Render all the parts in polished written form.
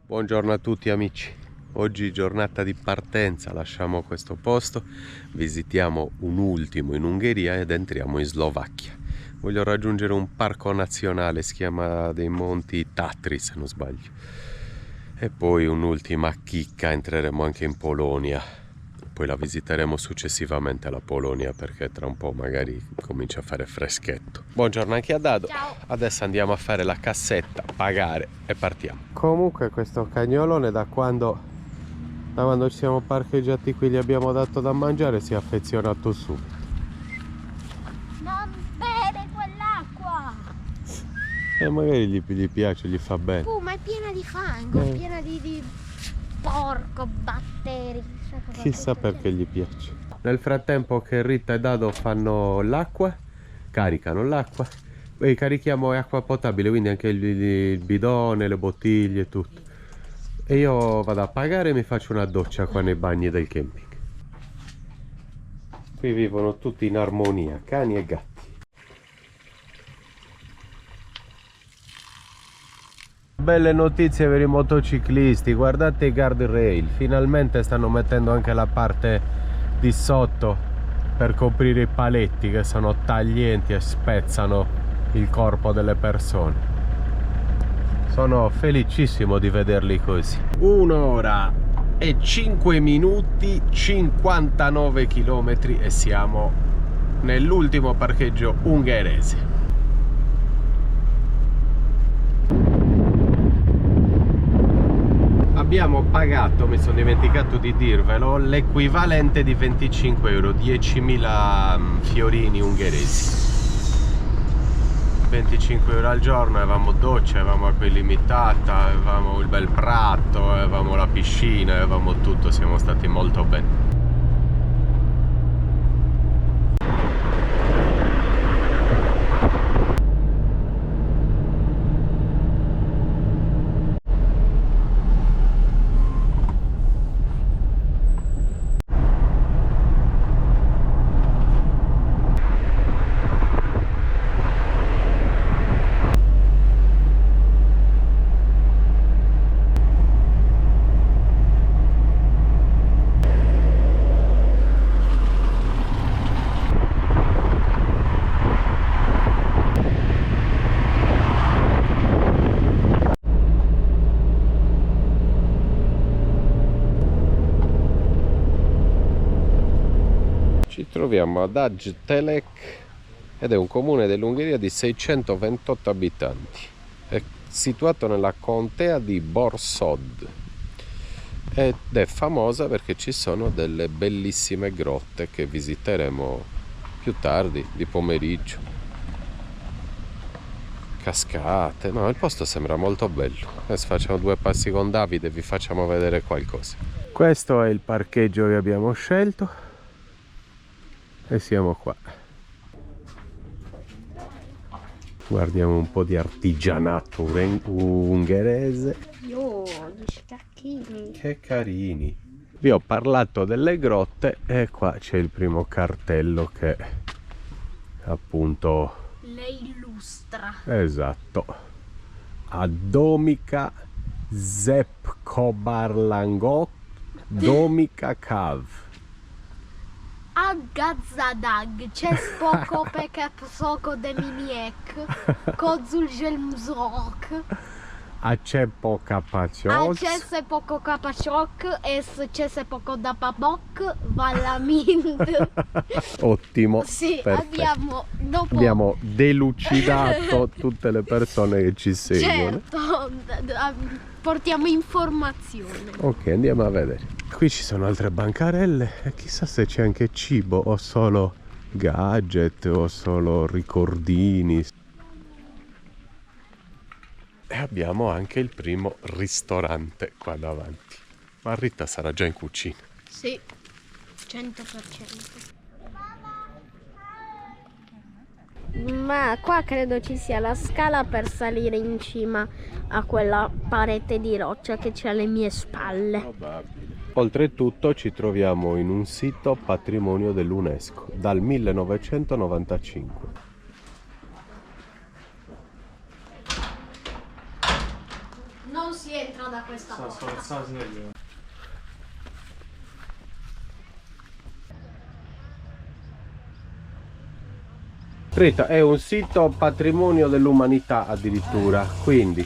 Buongiorno a tutti amici, oggi giornata di partenza, lasciamo questo posto, visitiamo un ultimo in Ungheria ed entriamo in Slovacchia. Voglio raggiungere un parco nazionale, si chiama dei Monti Tatri se non sbaglio, e poi un'ultima chicca, entreremo anche in Polonia, poi la visiteremo successivamente la Polonia perché tra un po' magari comincia a fare freschetto. Buongiorno anche a Dado. Ciao. Adesso andiamo a fare la cassetta, pagare e partiamo. Comunque questo cagnolone da quando ci siamo parcheggiati qui gli abbiamo dato da mangiare si è affezionato subito. Non bere quell'acqua! E magari gli piace, gli fa bene. Ma è piena di fango, è piena di porco, batteri. Chissà perché gli piace. Nel frattempo che Rita e Dado fanno l'acqua, caricano l'acqua, e carichiamo acqua potabile, quindi anche il bidone, le bottiglie e tutto. E io vado a pagare e mi faccio una doccia qua nei bagni del camping. Qui vivono tutti in armonia, cani e gatti. Belle notizie per i motociclisti, guardate i guardrail, finalmente stanno mettendo anche la parte di sotto per coprire i paletti che sono taglienti e spezzano il corpo delle persone. Sono felicissimo di vederli così. 1 ora e 5 minuti, 59 km e siamo nell'ultimo parcheggio ungherese. Abbiamo pagato, mi sono dimenticato di dirvelo, l'equivalente di 25 euro, 10.000 fiorini ungheresi. 25 euro al giorno, avevamo doccia, avevamo acqua illimitata, avevamo il bel prato, avevamo la piscina, avevamo tutto, siamo stati molto bene. Ci troviamo ad Aggtelek ed è un comune dell'Ungheria di 628 abitanti. È situato nella contea di Borsod ed è famosa perché ci sono delle bellissime grotte che visiteremo più tardi, di pomeriggio. Cascate, no, il posto sembra molto bello. Adesso facciamo 2 passi con Davide e vi facciamo vedere qualcosa. Questo è il parcheggio che abbiamo scelto. E siamo qua. Guardiamo un po' di artigianato ungherese. Gli scacchini. Che carini. Vi ho parlato delle grotte e qua c'è il primo cartello che appunto Le illustra. esatto. A Domica Zepkobarlangot Domica Cav. A Gazzadag c'è spoko peke psoko de miniek. Kozul jelmzrok. A Ceppo A Capacios. c'è se poco capacioc e c'è se poco da papok. Valamind. Ottimo. Sì, Perfetto. abbiamo delucidato tutte le persone che ci seguono. Certo, portiamo informazione. Ok, andiamo a vedere. Qui ci sono altre bancarelle e chissà se c'è anche cibo o solo gadget o solo ricordini. E abbiamo anche il primo ristorante qua davanti. Ma Rita sarà già in cucina. Sì, 100%. Ma qua credo ci sia la scala per salire in cima a quella parete di roccia che c'è alle mie spalle. Probabile. Oltretutto ci troviamo in un sito patrimonio dell'UNESCO dal 1995. Non si si entra da questa porta. Rita, è un sito patrimonio dell'umanità addirittura, quindi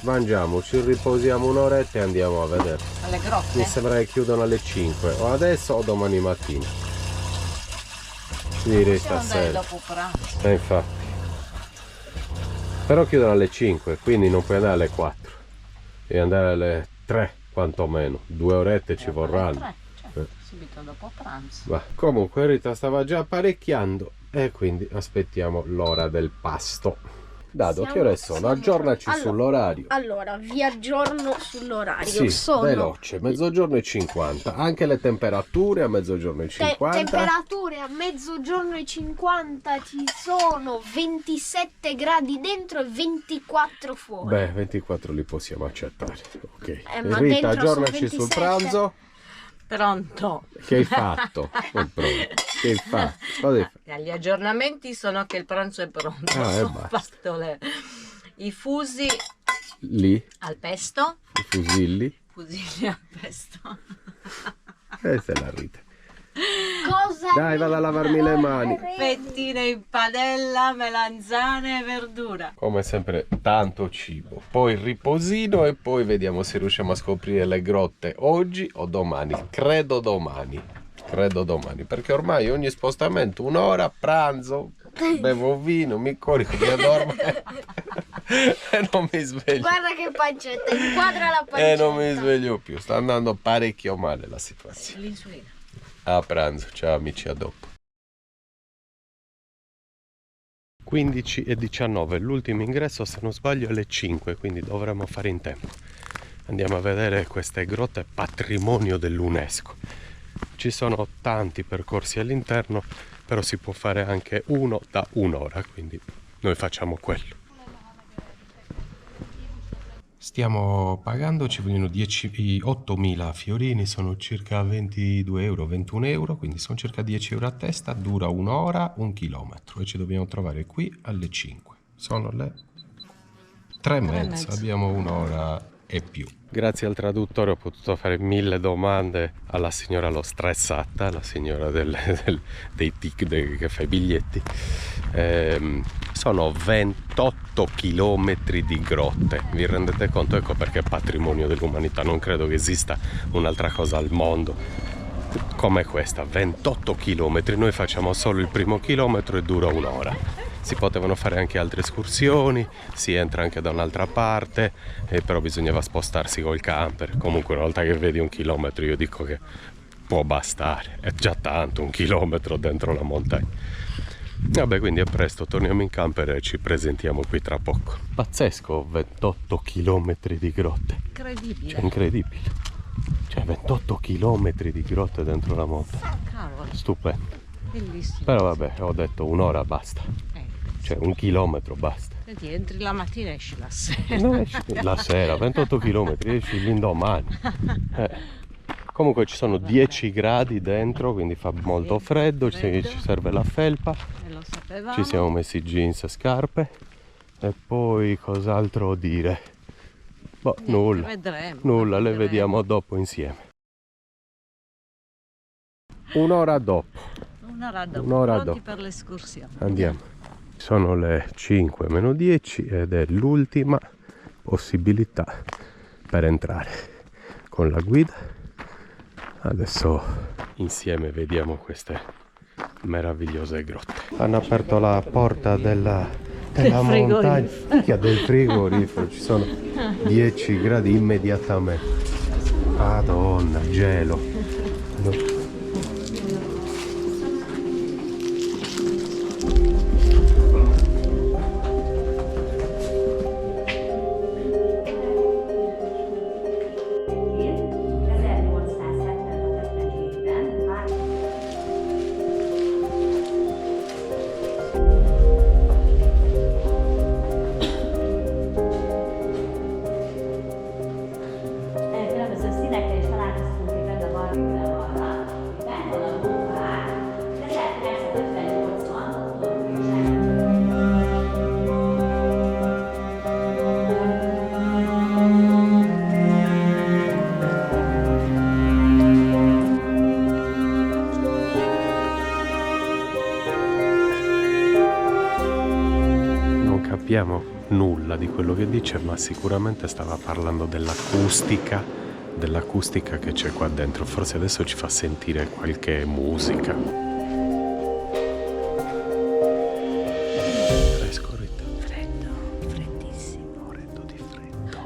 mangiamo, ci riposiamo un'oretta e andiamo a vedere. Alle grotte? Mi sembra che chiudono alle 5, o adesso o domani mattina. Direi stasera. Dopo pranzo. Infatti. Però chiudono alle 5, quindi non puoi andare alle 4. Devi andare alle 3 quantomeno. 2 orette ci vorranno. Subito dopo pranzo. Ma comunque Rita stava già apparecchiando e quindi aspettiamo l'ora del pasto. Dado, che ore sono? Aggiornaci sull'orario. Allora, vi aggiorno sull'orario. Sì, sono veloce, mezzogiorno e 50. Anche le temperature a mezzogiorno e 50. Temperature a mezzogiorno e 50 ci sono 27 gradi dentro e 24 fuori. Beh, 24 li possiamo accettare. Ok. Ma Rita, dentro aggiornaci sono sul 27. pranzo. Pronto. Che hai fatto? Non pronto. Che hai fatto? Cosa hai fatto? Gli aggiornamenti sono che il pranzo è pronto. E Ho basta. fatto i fusi Lì, al pesto. i fusilli. Fusilli al pesto. Questa è la Rita. Cosa? Dai, vado a lavarmi le mani. Fettine in padella, melanzane e verdura. Come sempre tanto cibo, poi il riposino e poi vediamo se riusciamo a scoprire le grotte oggi o domani. Credo domani, perché ormai ogni spostamento un'ora, pranzo, bevo vino, mi corico, mi addormo e non mi sveglio. Guarda che pancetta, inquadra la pancetta. E non mi sveglio più, sta andando parecchio male la situazione. L'insulina. A pranzo, ciao amici, a dopo. 15:19, l'ultimo ingresso se non sbaglio è alle 5, quindi dovremmo fare in tempo. Andiamo a vedere queste grotte patrimonio dell'UNESCO. Ci sono tanti percorsi all'interno, però si può fare anche uno da un'ora, quindi noi facciamo quello. Stiamo pagando, ci vogliono 8.000 fiorini, sono circa 22 euro, 21 euro, quindi sono circa 10 euro a testa, dura un'ora, 1 chilometro e ci dobbiamo trovare qui alle 5. Sono le 3:30, abbiamo un'ora e più. Grazie al traduttore ho potuto fare 1000 domande alla signora l'ho stressata, la signora dei tic che fa i biglietti. Sono 28 chilometri di grotte, vi rendete conto? Ecco perché è patrimonio dell'umanità, non credo che esista un'altra cosa al mondo come questa, 28 chilometri, noi facciamo solo il primo chilometro e dura un'ora. Si potevano fare anche altre escursioni, si entra anche da un'altra parte, però bisognava spostarsi col camper. Comunque una volta che vedi 1 chilometro io dico che può bastare, è già tanto 1 chilometro dentro la montagna. Vabbè, quindi a presto, torniamo in camper e ci presentiamo qui tra poco. Pazzesco, 28 chilometri di grotte. Incredibile. Cioè, incredibile. Cioè 28 chilometri di grotte dentro la montagna. Cavolo. Stupendo. Bellissimo. Però vabbè, ho detto un'ora basta. Cioè 1 chilometro basta. Senti, entri la mattina e esci la sera. No, esci la sera, 28 chilometri, esci l'indomani. Comunque ci sono 10 gradi dentro, quindi fa molto freddo, ci serve la felpa. Lo sapevamo. Ci siamo messi jeans e scarpe. E poi cos'altro dire? Boh, nulla. Vedremo. Le vediamo dopo insieme. Un'ora dopo. Un'ora dopo. Un'ora Pronti dopo. per l'escursione. Andiamo. Sono le 5:10 ed è l'ultima possibilità per entrare con la guida. Adesso insieme vediamo queste meravigliose grotte. Hanno aperto la porta della montagna, minchia, del frigorifero, ci sono 10 gradi immediatamente. Madonna, gelo. Különböző színekkel is találkoztunk itt benne a barbival. capiamo nulla di quello che dice, ma sicuramente stava parlando dell'acustica che c'è qua dentro. Forse adesso ci fa sentire qualche musica. Fresco, Rita? Freddo, freddissimo. Morendo di freddo.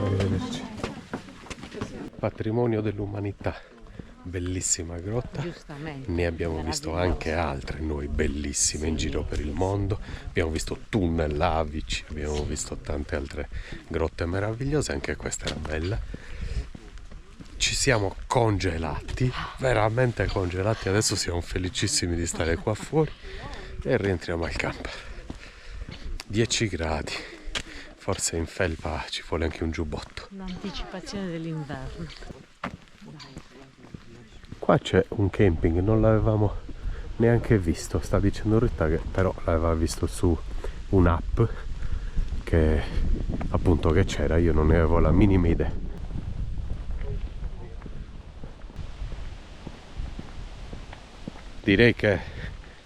Arrivederci. Patrimonio dell'umanità, bellissima grotta. Ne abbiamo visto anche altre noi bellissime in giro per il mondo. Abbiamo visto tunnel lavici, abbiamo visto tante altre grotte meravigliose, anche questa era bella. Ci siamo congelati, veramente congelati. Adesso siamo felicissimi di stare qua fuori e rientriamo al campo. 10 gradi. Forse in felpa ci vuole anche un giubbotto. L'anticipazione dell'inverno. Qua c'è un camping, non l'avevamo neanche visto. Sta dicendo Rita che però l'aveva visto su un'app che appunto che c'era, io non ne avevo la minima idea. Direi che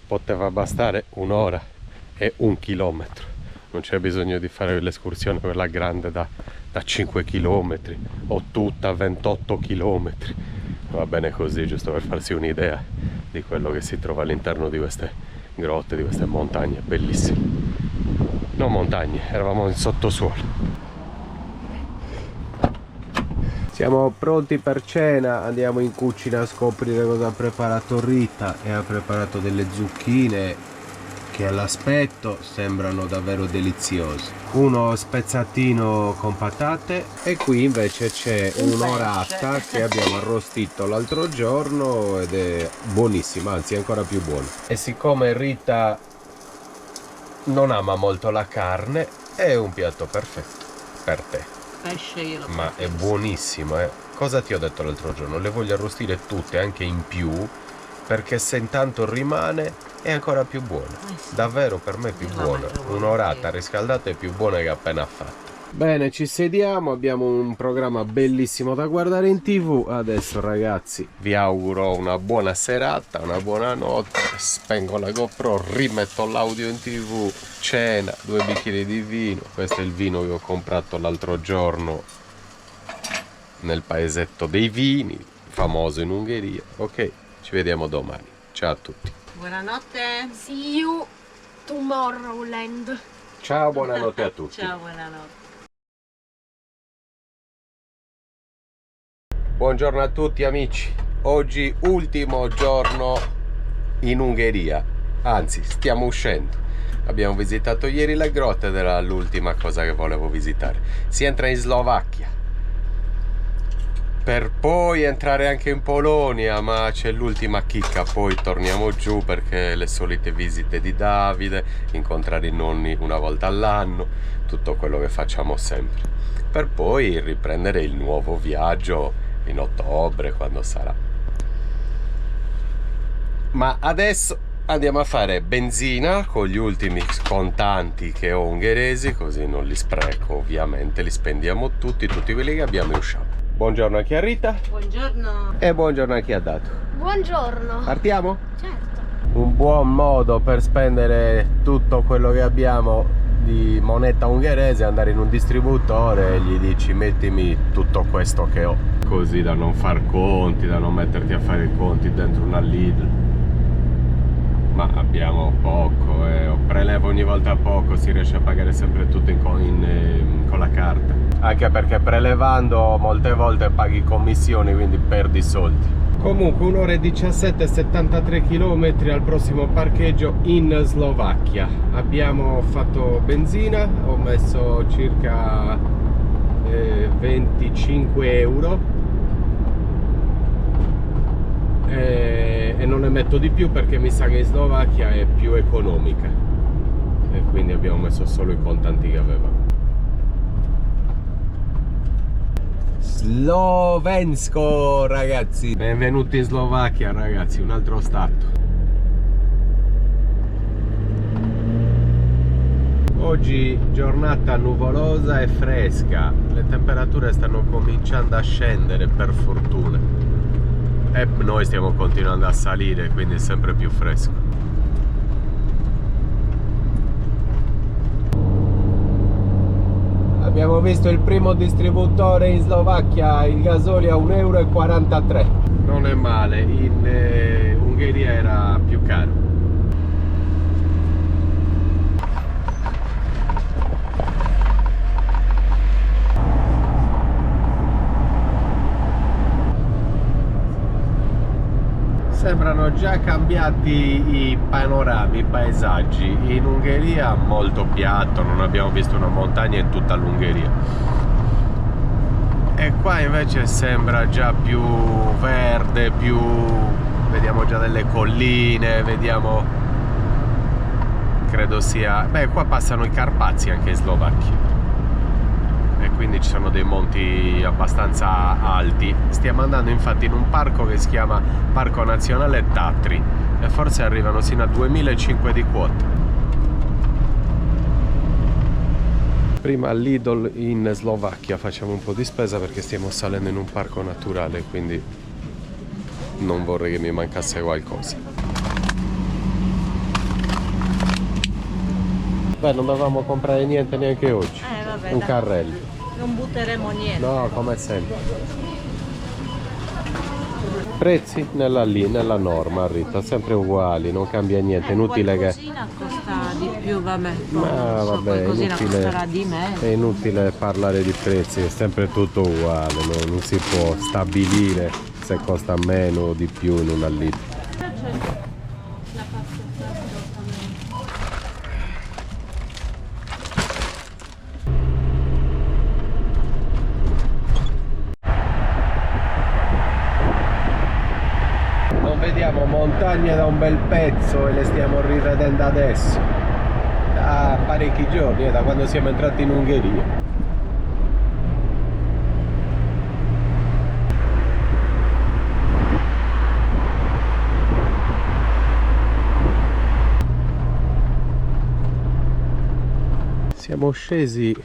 poteva bastare un'ora e 1 chilometro. Non c'è bisogno di fare l'escursione quella grande da 5 km o tutta 28 km. Va bene così, giusto per farsi un'idea di quello che si trova all'interno di queste grotte, di queste montagne bellissime. Non montagne, eravamo in sottosuolo. Siamo pronti per cena, andiamo in cucina a scoprire cosa ha preparato Rita. E ha preparato delle zucchine che all'aspetto sembrano davvero deliziose. Uno spezzatino con patate e qui invece c'è un'orata che abbiamo arrostito l'altro giorno ed è buonissima, anzi è ancora più buona. E siccome Rita non ama molto la carne, è un piatto perfetto per te. Pesce io lo Ma è buonissimo, eh. Cosa ti ho detto l'altro giorno? Le voglio arrostire tutte, anche in più, perché se intanto rimane è ancora più buona. sì. Davvero per me è più Io la buona. mangio Un'orata volentieri. riscaldata è più buona che appena fatta. Bene, ci sediamo, abbiamo un programma bellissimo da guardare in TV. Adesso ragazzi vi auguro una buona serata, una buona notte. Spengo la GoPro, rimetto l'audio in TV, cena, 2 bicchieri di vino. Questo è il vino che ho comprato l'altro giorno nel paesetto dei vini, famoso in Ungheria. Ok, ci vediamo domani. Ciao a tutti. Buonanotte. See you Tomorrowland. Ciao, buonanotte a tutti. Ciao, buonanotte. Buongiorno a tutti amici. Oggi ultimo giorno in Ungheria. Anzi, stiamo uscendo. Abbiamo visitato ieri la grotta ed era l'ultima cosa che volevo visitare. Si entra in Slovacchia per poi entrare anche in Polonia, ma c'è l'ultima chicca, poi torniamo giù perché le solite visite di Davide, incontrare i nonni una volta all'anno, tutto quello che facciamo sempre, per poi riprendere il nuovo viaggio in ottobre, quando sarà. Ma adesso andiamo a fare benzina con gli ultimi contanti che ho ungheresi, così non li spreco ovviamente, li spendiamo tutti quelli che abbiamo in shop. Buongiorno a chi ha Rita Buongiorno. e buongiorno a chi ha dato. Buongiorno. Partiamo? Certo. Un buon modo per spendere tutto quello che abbiamo di moneta ungherese è andare in un distributore e gli dici mettimi tutto questo che ho, così da non far conti, da non metterti a fare i conti dentro una Lidl. Ma abbiamo poco e prelevo ogni volta poco, si riesce a pagare sempre tutto con la carta, anche perché prelevando molte volte paghi commissioni, quindi perdi soldi. Comunque 1 ora e 17 e 73 km al prossimo parcheggio in Slovacchia. Abbiamo fatto benzina, ho messo circa 25 euro e non ne metto di più perché mi sa che in Slovacchia è più economica e quindi abbiamo messo solo i contanti che avevamo. Slovensko, ragazzi, benvenuti in Slovacchia, ragazzi, un altro stato. Oggi giornata nuvolosa e fresca, le temperature stanno cominciando a scendere per fortuna e noi stiamo continuando a salire, quindi è sempre più fresco. Abbiamo visto il primo distributore in Slovacchia, il gasolio a 1,43 euro. Non è male, in Ungheria era più caro. Sembrano già cambiati i panorami, i paesaggi. In Ungheria molto piatto, non abbiamo visto una montagna in tutta l'Ungheria. E qua invece sembra già più verde, vediamo già delle colline, vediamo, credo sia, beh, qua passano i Carpazi anche in Slovacchia. E quindi ci sono dei monti abbastanza alti. Stiamo andando infatti in un parco che si chiama Parco Nazionale Tatri e forse arrivano sino a 2005 di quota. Prima Lidl in Slovacchia, facciamo un po' di spesa perché stiamo salendo in un parco naturale, quindi non vorrei che mi mancasse qualcosa. Beh, non dovevamo comprare niente neanche oggi. Vabbè, un dai. carrello. Non butteremo niente. No, come sempre. Prezzi nella norma, Rita, sempre uguali, non cambia niente, inutile che... Qualcosina costa di più, vabbè. Ma vabbè, qualcosina costerà di me. è inutile parlare di prezzi, è sempre tutto uguale, non si può stabilire se costa meno o di più in una Lidl. Vediamo montagne da un bel pezzo e le stiamo rivedendo adesso, da parecchi giorni, da quando siamo entrati in Ungheria. Siamo scesi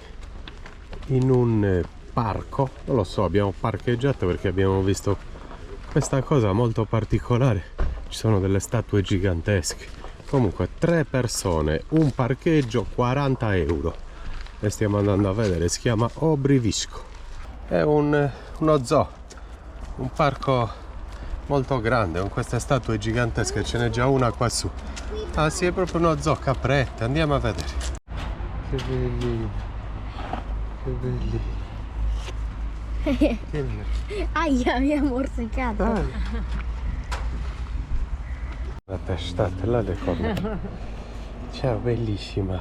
in un parco, non lo so, abbiamo parcheggiato perché abbiamo visto questa cosa molto particolare, ci sono delle statue gigantesche. Comunque 3 persone, un parcheggio, 40 euro e stiamo andando a vedere, si chiama Obrivisko, è uno zoo, un parco molto grande con queste statue gigantesche, ce n'è già una qua su. Ah sì, è proprio uno zoo, caprette, andiamo a vedere. Che bellino, che bellino. Aia, mi ha morsicato. La testata, là le corna. Ciao, bellissima.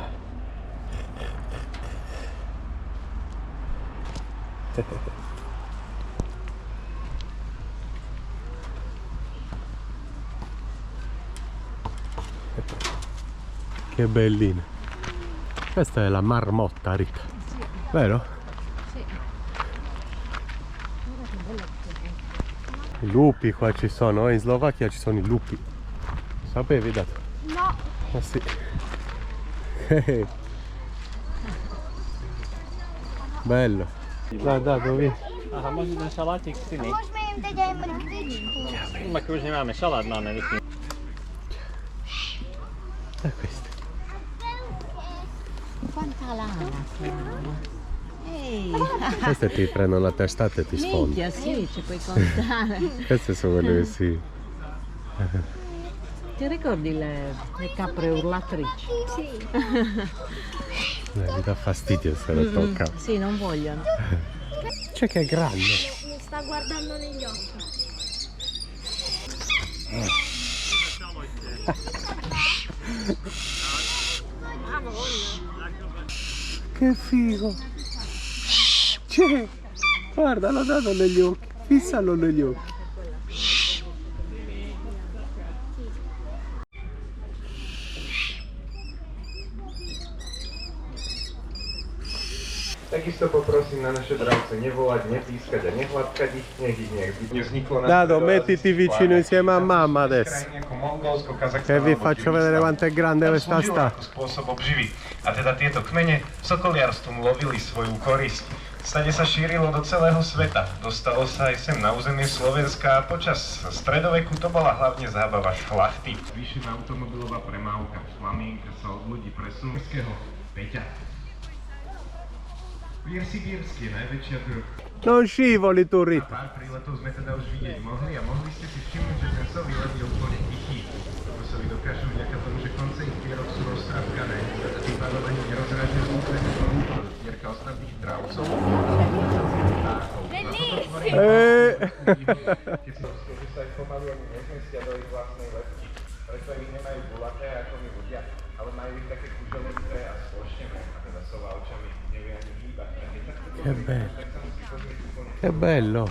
Che bellina. Questa è la marmotta, Rita. Sì. Vero? I lupi qua ci sono, in Slovacchia ci sono i lupi. Sapevi, dato? No. Ah sì. Bello. Dai, dato, via. Aha, môžeš ten šalátik si my. Môžeme im dať aj mrkvičku. Tak už nemáme šalát, máme vypnúť. Ehi, Queste ti prendono la testata e ti sfondano. minchia, sì, ci puoi contare. Queste sono quelle che sì. Ti ricordi le capre urlatrici? Sì. Mi dà fastidio se lo tocca. Sì, non vogliono. C'è che è grande. Mi sta guardando negli occhi. Che figo. C'è. Guarda, l'ho dato negli occhi. Fissalo negli occhi. Takisto poprosím na naše dravce nevolať, nepískať a nehladkať ich, nech ich nevzniklo na Dado, mettiti vicino insieme a mamma adesso. krajiny ako Mongolsko, Kazachstan Che vi alebo faccio vedere Kirgizstan. quanto è grande Tam questa slúžilo sta. ako spôsob obživy. A teda tieto kmene sokoliarstvom lovili svoju korisť. Stade sa šírilo do celého sveta. Dostalo sa aj sem na územie Slovenska a počas stredoveku to bola hlavne zábava šlachty. Vyššia automobilová premávka. Flamienka sa od ľudí presunula Peťa. Vier Sibírsky je najväčšia druh. Non scivoli tu, Rita. Pár príletov sme teda už vidieť mohli a mohli ste si všimnúť, že ten sový let je úplne tichý. Kokosovy dokážu vďaka tomu, že konce ich pierok sú roztrapkané. Tým pádom ani nerozrážne zvukne do zbierka ostatných dravcov. Keď sa že sa ich pomaly ani nezmestia do ich vlastnej letky. Preto ich nemajú gulaté ako my ľudia, ale majú ich také kuželité a sploštené. A teda sova očami nevie ani hýbať. Che bello. Che bello.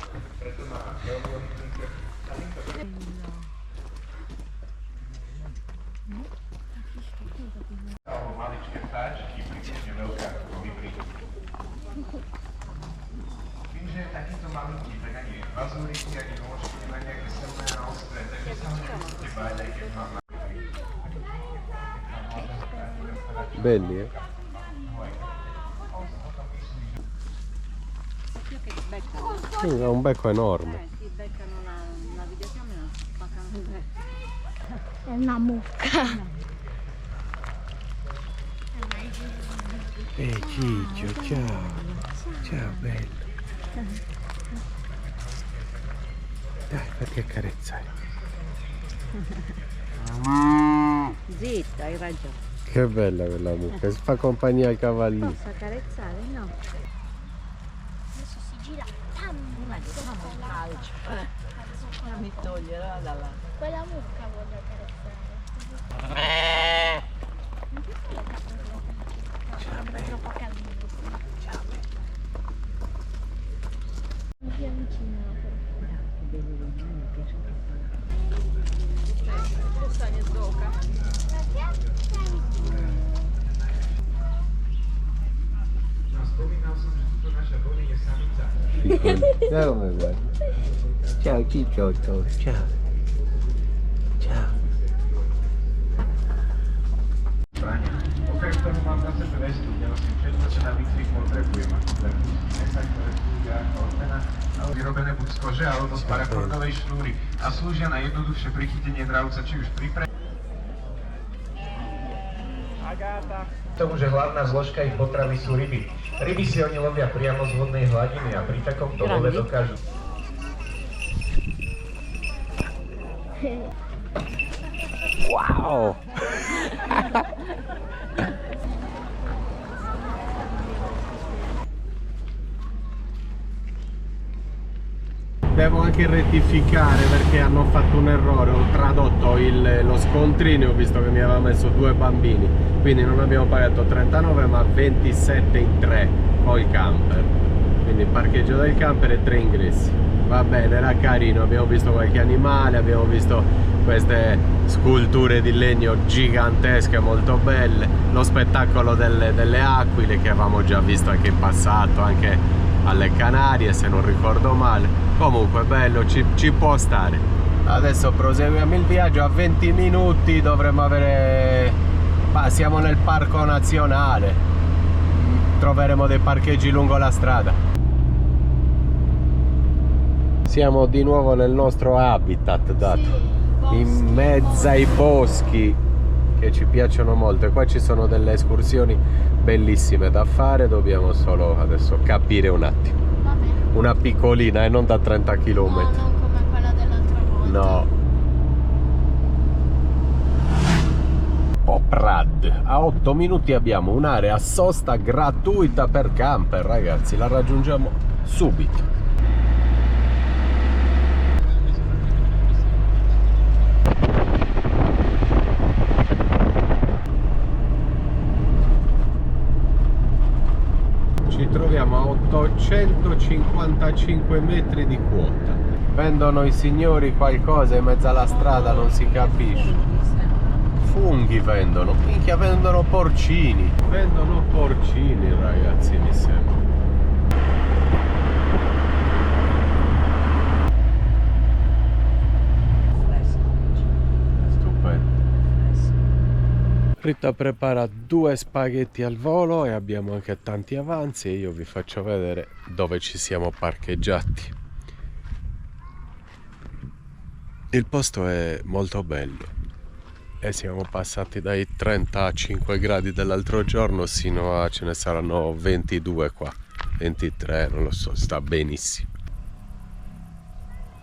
Alebo maličké vtáčky, prípadne veľká kolibrí. Tým, že je takýto malinký, tak ani vazúriky, ani nôžky nemá nejaké silné a ostré, takže sa ho nemusíte báť, aj keď má Belli, eh? Sì, ha un becco enorme. Si beccano una videocamera, spaccano. È una mucca. Ciccio, ciao. Ciao, bello. Dai, fatti accarezzare. Zitta, hai ragione. Che bella quella mucca, si fa compagnia ai cavallini. Posso accarezzare? No. Adesso si gira. Facciamo un calcio. Mi toglierà dalla... Quella mucca voglio accarezzare. È troppo caldissimo. Mi si avvicina però. No, spomínal som, že tuto naša Bonnie je samica. Ciao, my guarda. Ciao, Ciccio, ciao. Ciao. Bráňa. Okrem toho mám na sebe vestu, kde nosím všetko, čo na výcvik potrebujem, ako kusy mesa, ktoré slúžia ako odmena, ale vyrobené buď z kože alebo z parafordovej šnúry a slúžia na jednoduchšie prichytenie dravca, či už pri tomu, že hlavná zložka ich potravy sú ryby. Ryby si oni lovia priamo z vodnej hladiny a pri takomto love dokážu. Wow! Devo anche rettificare perché hanno fatto un errore, ho tradotto lo scontrino e ho visto che mi aveva messo 2 bambini, quindi non abbiamo pagato 39 ma 27 in 3 col camper, quindi parcheggio del camper e 3 ingressi. Va bene, era carino, abbiamo visto qualche animale, abbiamo visto queste sculture di legno gigantesche molto belle, lo spettacolo delle aquile che avevamo già visto anche in passato, anche alle Canarie se non ricordo male. Comunque bello, ci può stare. Adesso proseguiamo il viaggio, a 20 minuti dovremmo avere... siamo nel parco nazionale, troveremo dei parcheggi lungo la strada. Siamo di nuovo nel nostro habitat, dato, in mezzo ai boschi che ci piacciono molto, e qua ci sono delle escursioni bellissime da fare, dobbiamo solo adesso capire un attimo. Va bene. Una piccolina e non da 30 km. No, non come quella dell'altra volta. No. Poprad, a 8 minuti abbiamo un'area sosta gratuita per camper, ragazzi, la raggiungiamo subito. Ci troviamo a 855 metri di quota. Vendono i signori qualcosa in mezzo alla strada, non si capisce. Funghi vendono, minchia, vendono porcini. Vendono porcini, ragazzi, mi sembra. Stupendo. Rita prepara 2 spaghetti al volo e abbiamo anche tanti avanzi, e io vi faccio vedere dove ci siamo parcheggiati. Il posto è molto bello. E siamo passati dai 35 gradi dell'altro giorno sino a, ce ne saranno 22 qua, 23, non lo so, sta benissimo.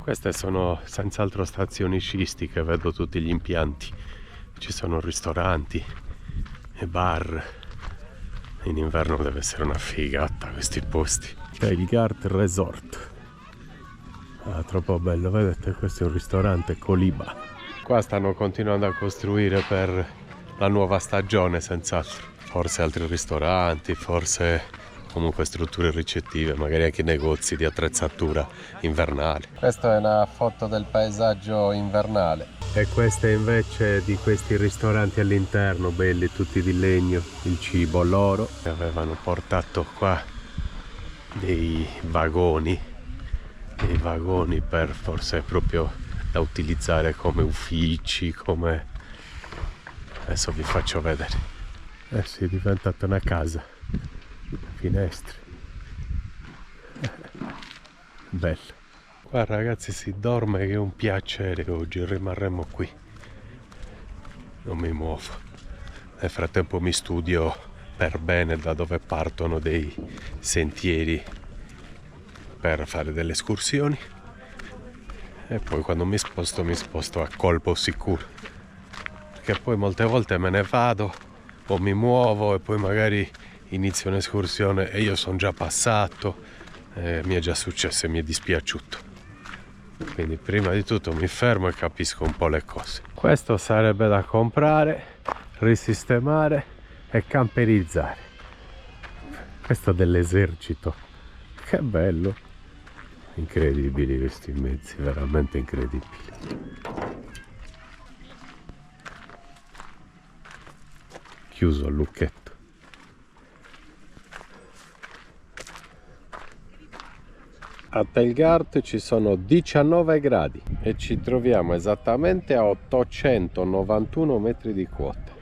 Queste sono senz'altro stazioni sciistiche, vedo tutti gli impianti, ci sono ristoranti e bar. In inverno deve essere una figata questi posti. C'è il Gard Resort. Ah, troppo bello, vedete, questo è un ristorante Coliba. Qua stanno continuando a costruire per la nuova stagione, senz'altro. Forse altri ristoranti, forse comunque strutture ricettive, magari anche negozi di attrezzatura invernale. Questa è una foto del paesaggio invernale. E questa invece di questi ristoranti all'interno, belli, tutti di legno, il cibo loro. Avevano portato qua dei vagoni per forse proprio da utilizzare come uffici, come... Adesso vi faccio vedere. Eh sì, è diventata una casa. Finestre. Bello. Qua, ragazzi, si dorme che è un piacere oggi, rimarremo qui. Non mi muovo. Nel frattempo mi studio per bene da dove partono dei sentieri per fare delle escursioni. E poi quando mi sposto a colpo sicuro, perché poi molte volte me ne vado o mi muovo e poi magari inizio un'escursione e io sono già passato, mi è già successo e mi è dispiaciuto. Quindi prima di tutto mi fermo e capisco un po' le cose. Questo sarebbe da comprare, risistemare e camperizzare. Questo dell'esercito, che bello. Incredibili questi mezzi, veramente incredibili. Chiuso il lucchetto. A Telgard ci sono 19 gradi e ci troviamo esattamente a 891 metri di quota.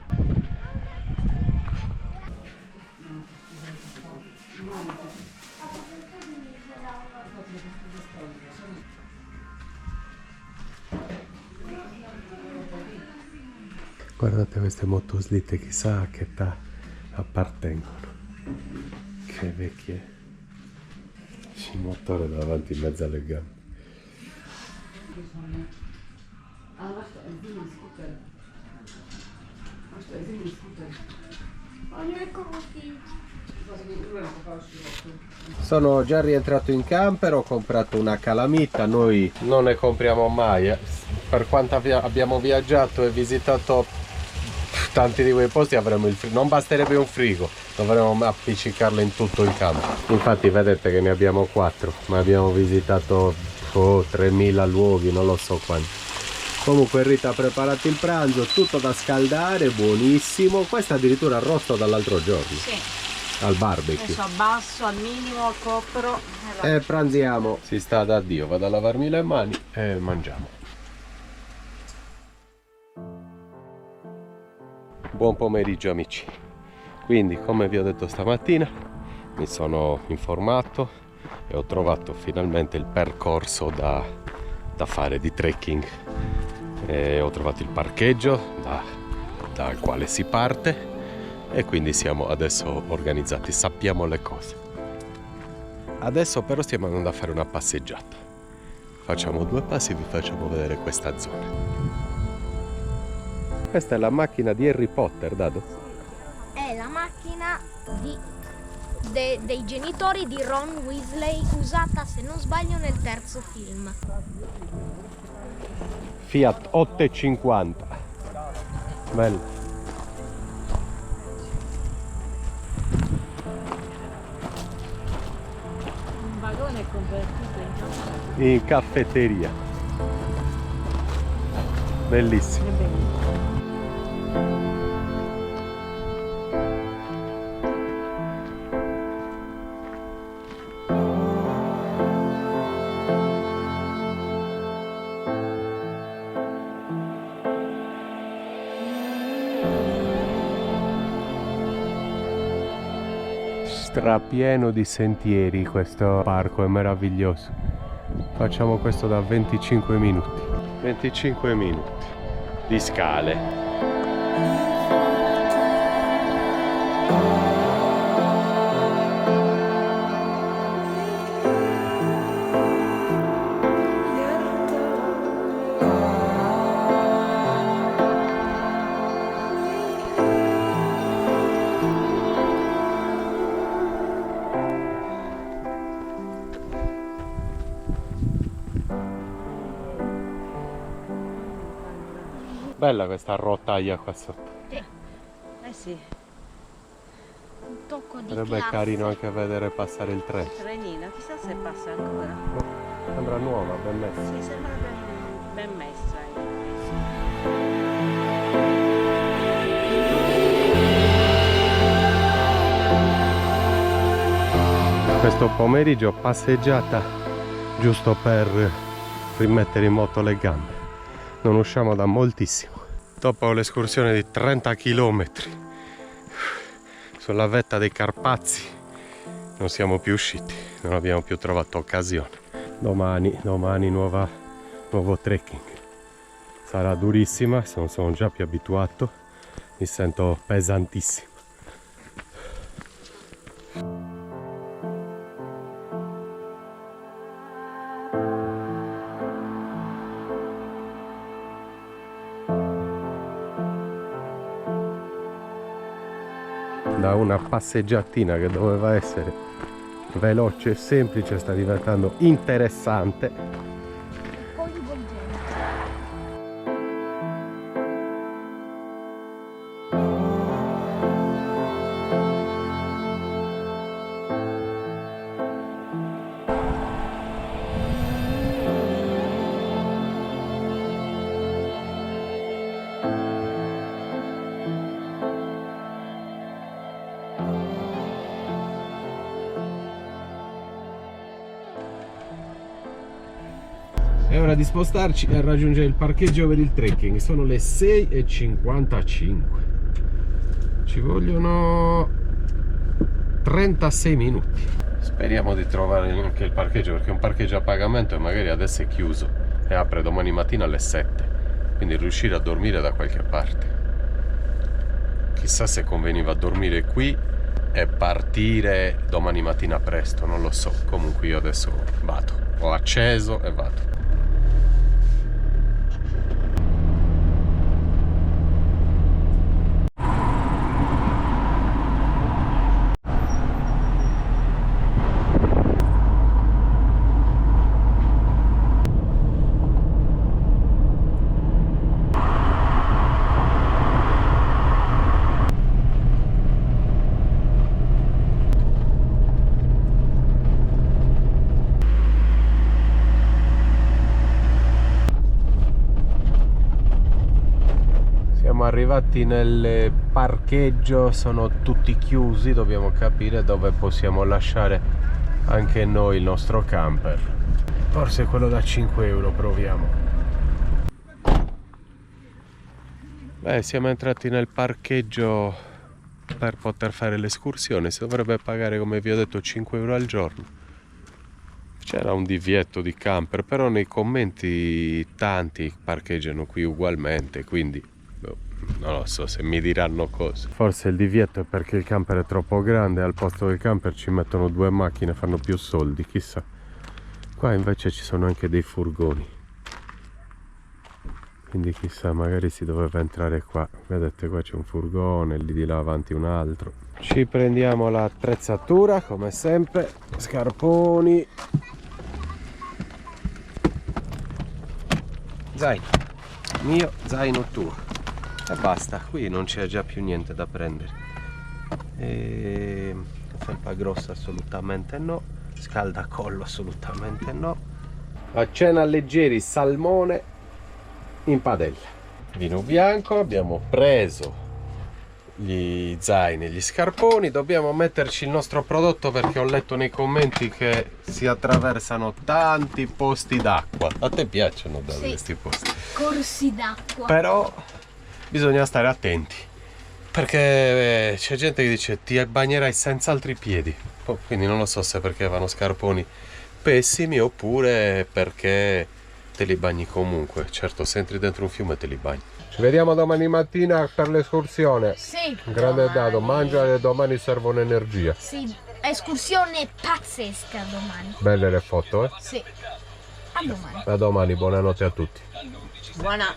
Guardate queste motoslitte, chissà a che età appartengono. Che vecchie. Il motore davanti in mezzo alle gambe. Sono già rientrato in camper, ho comprato una calamita, noi non ne compriamo mai. Per quanto abbiamo viaggiato e visitato tanti di quei posti avremo il frigo, non basterebbe un frigo, dovremmo appiccicarlo in tutto il campo. Infatti vedete che ne abbiamo 4, ma abbiamo visitato 3000 luoghi, non lo so quanti. Comunque Rita ha preparato il pranzo, tutto da scaldare, buonissimo. Questo addirittura arrosto dall'altro giorno. Sì. Al barbecue. Adesso abbasso al minimo, copro e pranziamo. Si sta da Dio, vado a lavarmi le mani e mangiamo. Buon pomeriggio amici. Quindi, come vi ho detto stamattina, mi sono informato e ho trovato finalmente il percorso da fare di trekking. E ho trovato il parcheggio da dal quale si parte, e quindi siamo adesso organizzati, sappiamo le cose. Adesso però stiamo andando a fare una passeggiata. Facciamo 2 passi e vi facciamo vedere questa zona. Questa è la macchina di Harry Potter, Dado? È la macchina dei genitori di Ron Weasley, usata se non sbaglio nel terzo film. Fiat 850. Bello. Un vagone convertito In caffetteria. Bellissimo. Strapieno di sentieri, questo parco è meraviglioso. Facciamo questo da 25 minuti. 25 minuti di scale. Bella questa rotaia qua sotto. Eh sì, Un tocco di Sarebbe classe. carino anche vedere passare il treno. trenino, chissà se passa ancora. Sembra nuova, ben messa. Sì, sembra ben messa. Questo pomeriggio passeggiata giusto per rimettere in moto le gambe. Non usciamo da moltissimo. Dopo l'escursione di 30 km sulla vetta dei Carpazi non siamo più usciti, non abbiamo più trovato occasione. Domani nuovo trekking. Sarà durissima, sono già più abituato, mi sento pesantissimo. Da una passeggiatina che doveva essere veloce e semplice sta diventando interessante. Coinvolgente. È ora di spostarci e raggiungere il parcheggio per il trekking. Sono le 6:55. Ci vogliono 36 minuti. Speriamo di trovare anche il parcheggio, perché è un parcheggio a pagamento e magari adesso è chiuso e apre domani mattina alle 7. Quindi riuscire a dormire da qualche parte. Chissà se conveniva dormire qui e partire domani mattina presto, non lo so. Comunque io adesso vado. Ho acceso e vado. Siamo arrivati nel parcheggio, sono tutti chiusi, dobbiamo capire dove possiamo lasciare anche noi il nostro camper. Forse quello da 5 euro, proviamo. Beh, siamo entrati nel parcheggio per poter fare l'escursione. Si dovrebbe pagare, come vi ho detto, 5 euro al giorno. C'era un divieto di camper, però nei commenti tanti parcheggiano qui ugualmente, quindi Non lo so se mi diranno cose. Forse il divieto è perché il camper è troppo grande e al posto del camper ci mettono 2 macchine, fanno più soldi, chissà. Qua invece ci sono anche dei furgoni. Quindi chissà, magari si doveva entrare qua. Vedete, qua c'è un furgone, lì di là avanti un altro. Ci prendiamo l'attrezzatura come sempre, scarponi, zaino mio, zaino tuo e basta. Qui non c'è già più niente da prendere. Felpa grossa assolutamente no, scaldacollo assolutamente no. A cena leggeri, salmone in padella, vino bianco. Abbiamo preso gli zaini, gli scarponi. Dobbiamo metterci il nostro prodotto perché ho letto nei commenti che si attraversano tanti posti d'acqua. A te piacciono da questi posti? Corsi d'acqua. Però bisogna stare attenti perché c'è gente che dice ti bagnerai senza altri piedi. Quindi non lo so se perché vanno scarponi pessimi oppure perché te li bagni comunque. Certo, se entri dentro un fiume te li bagni. Ci vediamo domani mattina per l'escursione. Sì. Grande dato, mangia e domani servono energia. Sì, escursione pazzesca domani. Belle le foto, eh? Sì. A domani. A domani, buonanotte a tutti. Buona.